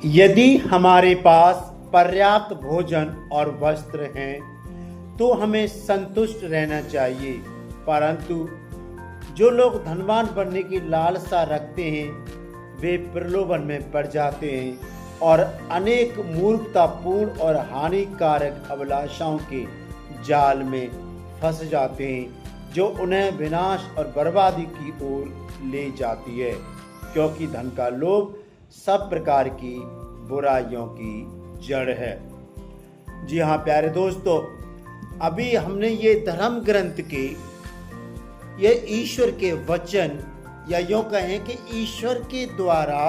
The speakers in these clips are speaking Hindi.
यदि हमारे पास पर्याप्त भोजन और वस्त्र हैं तो हमें संतुष्ट रहना चाहिए, परंतु जो लोग धनवान बनने की लालसा रखते हैं वे प्रलोभन में पड़ जाते हैं और अनेक मूर्खतापूर्ण और हानिकारक अभिलाषाओं के जाल में फंस जाते हैं जो उन्हें विनाश और बर्बादी की ओर ले जाती है, क्योंकि धन का लोभ सब प्रकार की बुराइयों की जड़ है। जी हाँ प्यारे दोस्तों, अभी हमने ये धर्म ग्रंथ के ये ईश्वर के वचन या यूं कहें कि ईश्वर के द्वारा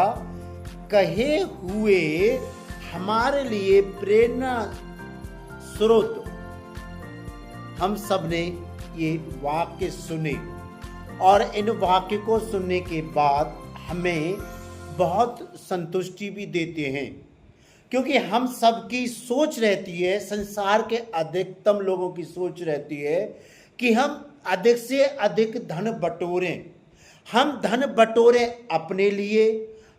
कहे हुए हमारे लिए प्रेरणा स्रोत हम सब ने ये वाक्य सुने और इन वाक्य को सुनने के बाद हमें बहुत संतुष्टि भी देते हैं, क्योंकि हम सबकी सोच रहती है, संसार के अधिकतम लोगों की सोच रहती है कि हम अधिक से अधिक धन बटोरें। हम धन बटोरें अपने लिए,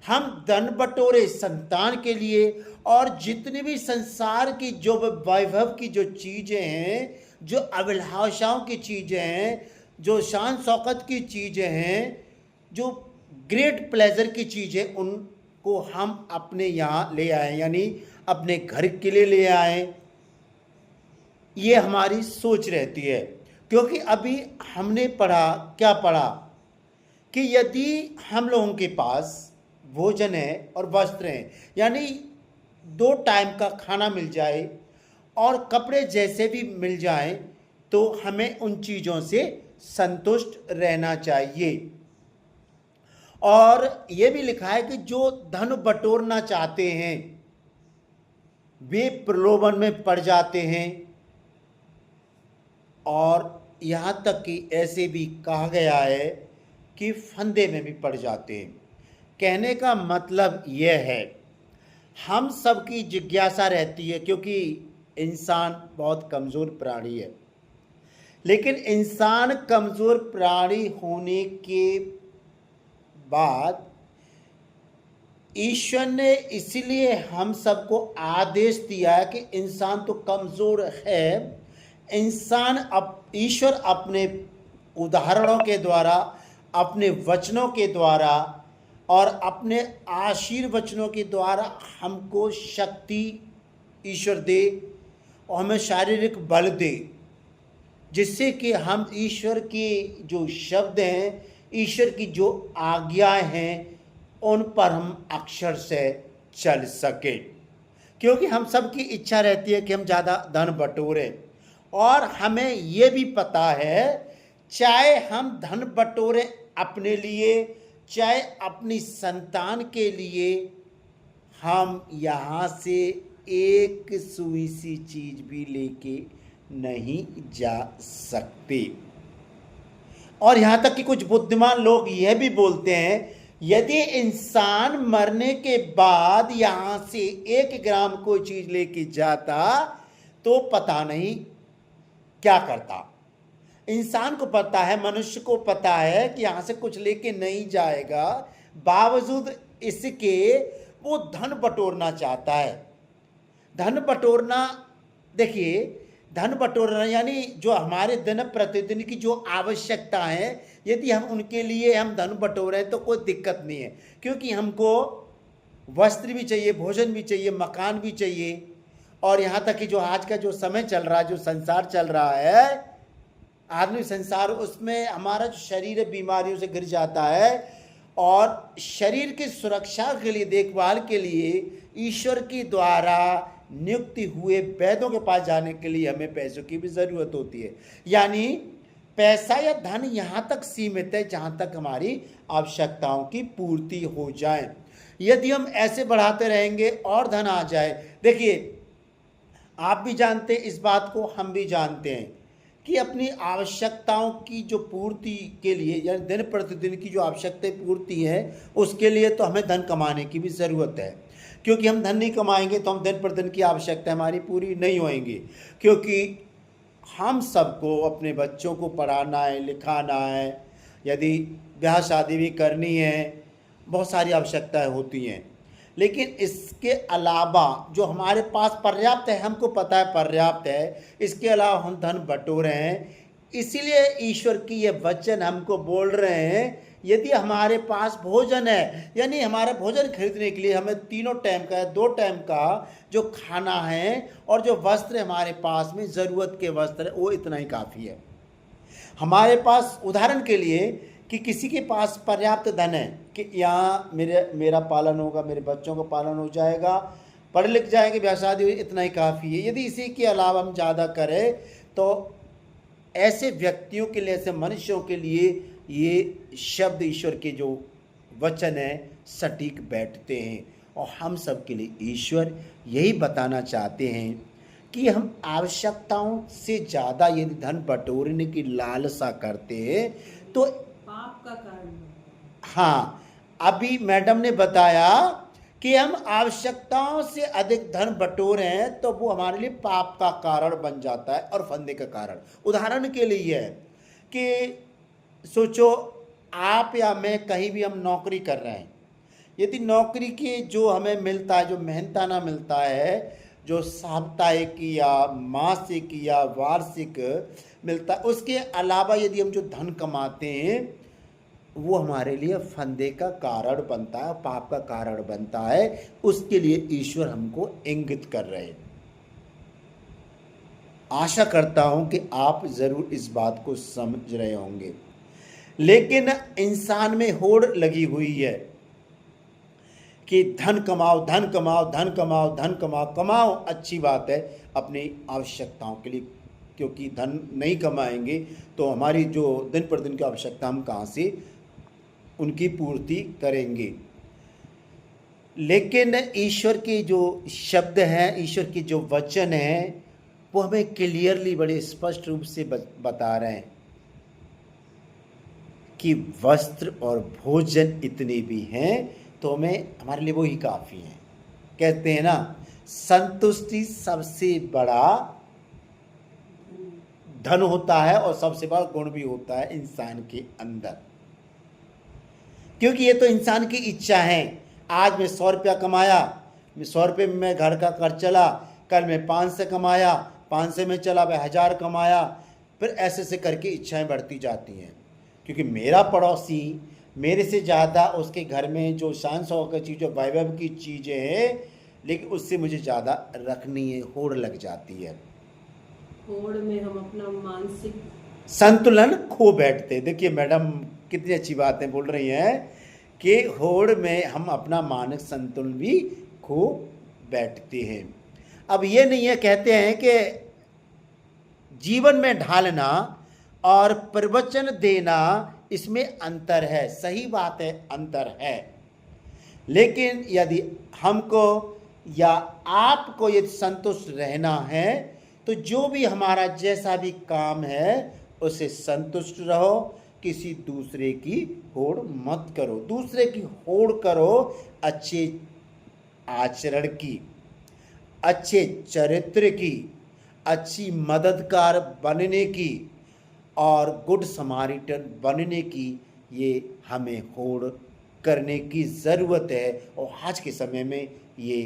हम धन बटोरे संतान के लिए, और जितनी भी संसार की जो वैभव की जो चीज़ें हैं, जो अभिलाषाओं की चीज़ें हैं, जो शान शौकत की चीज़ें हैं, जो ग्रेट प्लेजर की चीज़ें, उनको हम अपने यहाँ ले आए, यानी अपने घर के लिए ले आए। ये हमारी सोच रहती है, क्योंकि अभी हमने क्या पढ़ा कि यदि हम लोगों के पास भोजन है और वस्त्र हैं, यानी 2 टाइम का खाना मिल जाए और कपड़े जैसे भी मिल जाएं, तो हमें उन चीज़ों से संतुष्ट रहना चाहिए। और ये भी लिखा है कि जो धन बटोरना चाहते हैं वे प्रलोभन में पड़ जाते हैं, और यहाँ तक कि ऐसे भी कहा गया है कि फंदे में भी पड़ जाते हैं। कहने का मतलब यह है, हम सबकी जिज्ञासा रहती है, क्योंकि इंसान बहुत कमज़ोर प्राणी है, लेकिन इंसान कमज़ोर प्राणी होने के बाद ईश्वर ने इसलिए हम सबको आदेश दिया है कि इंसान तो कमज़ोर है, ईश्वर अपने उदाहरणों के द्वारा, अपने वचनों के द्वारा और अपने आशीर्वचनों के द्वारा हमको शक्ति ईश्वर दे और हमें शारीरिक बल दे, जिससे कि हम ईश्वर के जो शब्द हैं, ईश्वर की जो आज्ञाएं हैं, उन पर हम अक्षर से चल सके। क्योंकि हम सबकी इच्छा रहती है कि हम ज़्यादा धन बटोरें, और हमें ये भी पता है चाहे हम धन बटोरें अपने लिए, चाहे अपनी संतान के लिए, हम यहाँ से एक सुई सी चीज़ भी लेके नहीं जा सकते। और यहाँ तक कि कुछ बुद्धिमान लोग यह भी बोलते हैं, यदि इंसान मरने के बाद यहाँ से 1 ग्राम कोई चीज़ लेके जाता तो पता नहीं क्या करता। इंसान को पता है, मनुष्य को पता है कि यहाँ से कुछ लेके नहीं जाएगा, बावजूद इसके वो धन बटोरना चाहता है। धन बटोरना, देखिए धन बटोरना यानी जो हमारे दिन प्रतिदिन की जो आवश्यकता है, यदि हम उनके लिए हम धन बटोरें तो कोई दिक्कत नहीं है, क्योंकि हमको वस्त्र भी चाहिए, भोजन भी चाहिए, मकान भी चाहिए। और यहाँ तक कि जो आज का जो समय चल रहा है, जो संसार चल रहा है, आधुनिक संसार, उसमें हमारा जो शरीर है बीमारियों से घिर जाता है, और शरीर की सुरक्षा के लिए, देखभाल के लिए ईश्वर के द्वारा नियुक्त हुए वैद्यों के पास जाने के लिए हमें पैसों की भी ज़रूरत होती है। यानी पैसा या धन यहाँ तक सीमित है जहाँ तक हमारी आवश्यकताओं की पूर्ति हो जाए। यदि हम ऐसे बढ़ाते रहेंगे और धन आ जाए, देखिए आप भी जानते हैं इस बात को, हम भी जानते हैं कि अपनी आवश्यकताओं की जो पूर्ति के लिए, यानी दिन प्रतिदिन की जो आवश्यकताएं पूर्ति है, उसके लिए तो हमें धन कमाने की भी ज़रूरत है, क्योंकि हम धन नहीं कमाएंगे तो हम दिन प्रतिदिन की आवश्यकता हमारी पूरी नहीं होएंगी। क्योंकि हम सबको अपने बच्चों को पढ़ाना है, लिखाना है, यदि ब्याह शादी भी करनी है, बहुत सारी आवश्यकताएं होती हैं। लेकिन इसके अलावा जो हमारे पास पर्याप्त है, हमको पता है पर्याप्त है, इसके अलावा हम धन बटोरे हैं। इसीलिए ईश्वर की ये वचन हमको बोल रहे हैं, यदि हमारे पास भोजन है, यानी हमारा भोजन खरीदने के लिए हमें 3 टाइम का, 2 टाइम का जो खाना है, और जो वस्त्र हमारे पास में ज़रूरत के वस्त्र है, वो इतना ही काफ़ी है। हमारे पास उदाहरण के लिए कि किसी के पास पर्याप्त धन है कि यहाँ मेरा पालन होगा, मेरे बच्चों का पालन हो जाएगा, पढ़ लिख जाएंगे, ब्याह शादी हुई, इतना ही काफ़ी है। यदि इसी के अलावा हम ज़्यादा करें तो ऐसे व्यक्तियों के लिए, ऐसे मनुष्यों के लिए ये शब्द ईश्वर के जो वचन है सटीक बैठते हैं। और हम सब के लिए ईश्वर यही बताना चाहते हैं कि हम आवश्यकताओं से ज़्यादा यदि धन बटोरने की लालसा करते हैं तो पाप का कारण है। हाँ, अभी मैडम ने बताया कि हम आवश्यकताओं से अधिक धन बटोरे हैं तो वो हमारे लिए पाप का कारण बन जाता है और फंदे का कारण। उदाहरण के लिए है कि सोचो आप या मैं कहीं भी हम नौकरी कर रहे हैं, यदि नौकरी की जो हमें मिलता है, जो मेहनताना मिलता है, जो साप्ताहिक या मासिक या वार्षिक मिलता है, उसके अलावा यदि हम जो धन कमाते हैं वो हमारे लिए फंदे का कारण बनता है, पाप का कारण बनता है। उसके लिए ईश्वर हमको इंगित कर रहे हैं। आशा करता हूं कि आप ज़रूर इस बात को समझ रहे होंगे। लेकिन इंसान में होड़ लगी हुई है कि धन कमाओ, धन कमाओ, धन कमाओ, धन कमाओ। कमाओ, अच्छी बात है अपनी आवश्यकताओं के लिए, क्योंकि धन नहीं कमाएंगे तो हमारी जो दिन पर दिन की आवश्यकता हम कहाँ से उनकी पूर्ति करेंगे। लेकिन ईश्वर के जो शब्द हैं, ईश्वर के जो वचन हैं, वो हमें क्लियरली बड़े स्पष्ट रूप से बता रहे हैं कि वस्त्र और भोजन इतने भी हैं तो हमें, हमारे लिए वो ही काफ़ी हैं। कहते हैं ना, संतुष्टि सबसे बड़ा धन होता है और सबसे बड़ा गुण भी होता है इंसान के अंदर, क्योंकि ये तो इंसान की इच्छा है। आज मैं 100 रुपया कमाया, 100 रुपये में मैं घर का खर्च चला, कल मैं 500 कमाया, 500 में चला, मैं 1000 कमाया, फिर ऐसे से करके इच्छाएं बढ़ती जाती हैं। क्योंकि मेरा पड़ोसी मेरे से ज़्यादा उसके घर में जो शान शौक की चीज़, जो वैभव की चीज़ें हैं, लेकिन उससे मुझे ज़्यादा रखनी है, होड़ लग जाती है। होड़ में हम अपना मानसिक संतुलन खो बैठते। देखिए मैडम कितनी अच्छी बातें बोल रही हैं कि होड़ में हम अपना मानसिक संतुलन भी खो बैठते हैं। अब ये नहीं है, कहते हैं कि जीवन में ढालना और प्रवचन देना, इसमें अंतर है। सही बात है, अंतर है। लेकिन यदि हमको या आपको यदि संतुष्ट रहना है तो जो भी हमारा जैसा भी काम है उसे संतुष्ट रहो, किसी दूसरे की होड़ मत करो। दूसरे की होड़ करो अच्छे आचरण की, अच्छे चरित्र की, अच्छी मददगार बनने की और गुड समारिटन बनने की, ये हमें होड़ करने की ज़रूरत है। और आज के समय में ये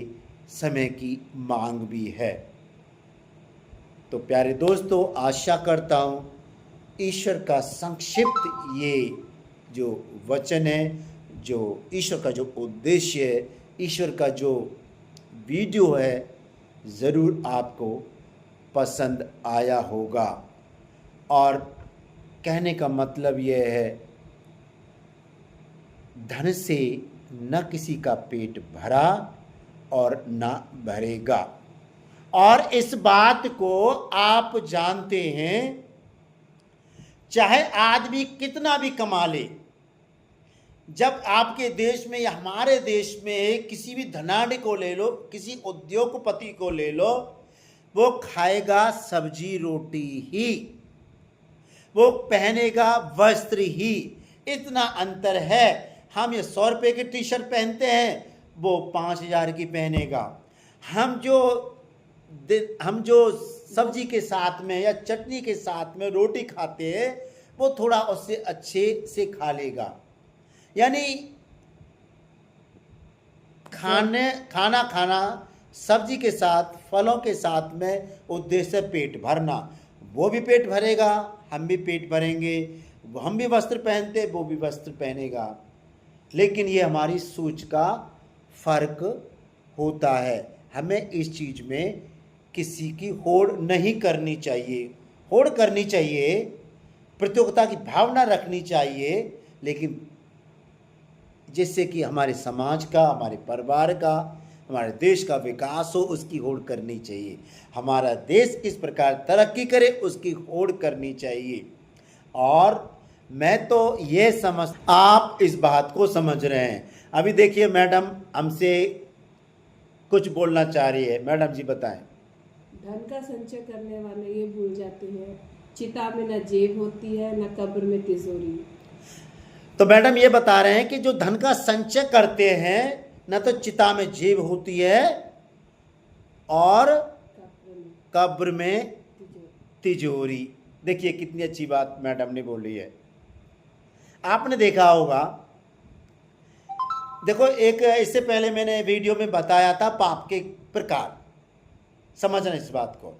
समय की मांग भी है। तो प्यारे दोस्तों, आशा करता हूँ ईश्वर का संक्षिप्त ये जो वचन है, जो ईश्वर का जो उद्देश्य है, ईश्वर का जो वीडियो है, ज़रूर आपको पसंद आया होगा। और कहने का मतलब ये है, धन से न किसी का पेट भरा और न भरेगा। और इस बात को आप जानते हैं, चाहे आदमी कितना भी कमा ले, जब आपके देश में या हमारे देश में किसी भी धनाढ़ को ले लो, किसी उद्योगपति को ले लो, वो खाएगा सब्जी रोटी ही, वो पहनेगा वस्त्र ही। इतना अंतर है। हम ये 100 रुपये की टी शर्ट पहनते हैं, वो 5000 की पहनेगा। हम जो सब्जी के साथ में या चटनी के साथ में रोटी खाते हैं, वो थोड़ा उससे अच्छे से खा लेगा। यानी खाना खाना सब्जी के साथ, फलों के साथ में उद्देश्य पेट भरना। वो भी पेट भरेगा, हम भी पेट भरेंगे, हम भी वस्त्र पहनते, वो भी वस्त्र पहनेगा। लेकिन ये हमारी सोच का फर्क होता है। हमें इस चीज़ में किसी की होड़ नहीं करनी चाहिए। होड़ करनी चाहिए, प्रतियोगिता की भावना रखनी चाहिए, लेकिन जिससे कि हमारे समाज का, हमारे परिवार का, हमारे देश का विकास हो, उसकी होड़ करनी चाहिए। हमारा देश किस प्रकार तरक्की करे, उसकी होड़ करनी चाहिए। और मैं तो ये समझ, आप इस बात को समझ रहे हैं। अभी देखिए मैडम हमसे कुछ बोलना चाह रही है। मैडम जी बताएं। धन का संचय करने वाले ये भूल जाते हैं, चिता में न जेब होती है न कब्र में तिजोरी। तो मैडम ये बता रहे हैं कि जो धन का संचय करते हैं, न तो चिता में जेब होती है और कब्र में तिजोरी। देखिए कितनी अच्छी बात मैडम ने बोली है। आपने देखा होगा, देखो एक इससे पहले मैंने वीडियो में बताया था पाप के प्रकार, समझना इस बात को।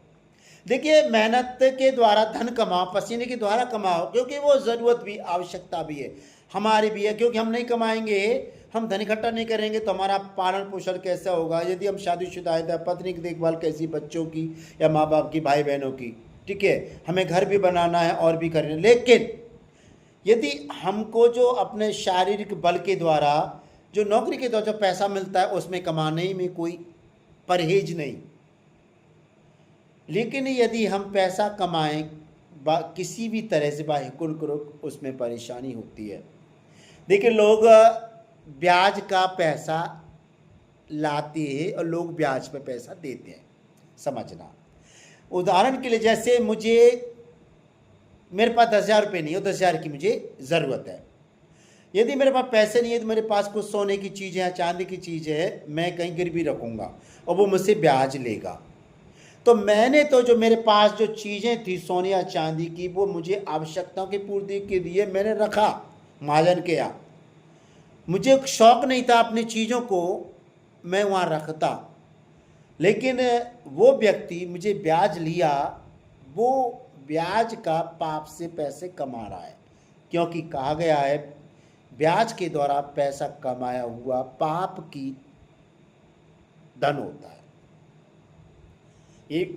देखिए मेहनत के द्वारा धन कमाओ, पसीने के द्वारा कमाओ, क्योंकि वो ज़रूरत भी, आवश्यकता भी है, हमारी भी है। क्योंकि हम नहीं कमाएंगे, हम धन इकट्ठा नहीं करेंगे तो हमारा पालन पोषण कैसा होगा? यदि हम शादीशुदा हैं तो पत्नी की देखभाल कैसी, बच्चों की या माँ बाप की, भाई बहनों की, ठीक है, हमें घर भी बनाना है और भी करना है। लेकिन यदि हमको जो अपने शारीरिक बल के द्वारा, जो नौकरी के द्वारा जो पैसा मिलता है, उसमें कमाने में कोई परहेज नहीं। लेकिन यदि हम पैसा कमाएं किसी भी तरह से बाहिकुल करो, उसमें परेशानी होती है। देखिए लोग ब्याज का पैसा लाते हैं और लोग ब्याज पे पैसा देते हैं, समझना। उदाहरण के लिए जैसे मेरे पास 10,000 रुपये नहीं है, 10,000 की मुझे ज़रूरत है। यदि मेरे पास पैसे नहीं है तो मेरे पास कुछ सोने की चीज़ है, चांदी की चीज़ है, मैं कहीं गिरवी रखूँगा और वो मुझसे ब्याज लेगा। तो मैंने तो जो मेरे पास जो चीज़ें थी सोने या चांदी की, वो मुझे आवश्यकताओं की पूर्ति के लिए मैंने रखा, महाजन के यहाँ। मुझे शौक़ नहीं था अपनी चीज़ों को मैं वहाँ रखता। लेकिन वो व्यक्ति मुझे ब्याज लिया, वो ब्याज का पाप से पैसे कमा रहा है। क्योंकि कहा गया है ब्याज के द्वारा पैसा कमाया हुआ पाप की धन होता है।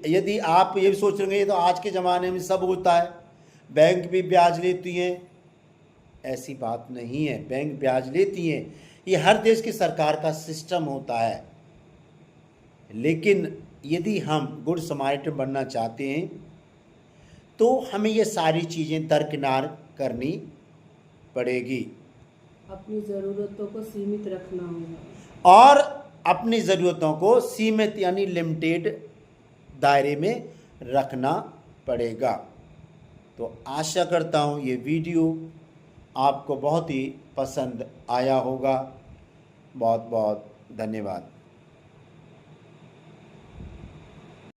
यदि आप ये सोच रहे हैं तो आज के ज़माने में सब होता है, बैंक भी ब्याज लेती हैं, ऐसी बात नहीं है। बैंक ब्याज लेती हैं, ये हर देश की सरकार का सिस्टम होता है। लेकिन यदि हम गुड समारिटन बनना चाहते हैं तो हमें ये सारी चीज़ें दरकिनार करनी पड़ेगी। अपनी ज़रूरतों को सीमित रखना होगा, और अपनी ज़रूरतों को सीमित यानी लिमिटेड दायरे में रखना पड़ेगा। तो आशा करता हूँ ये वीडियो आपको बहुत ही पसंद आया होगा। बहुत बहुत धन्यवाद।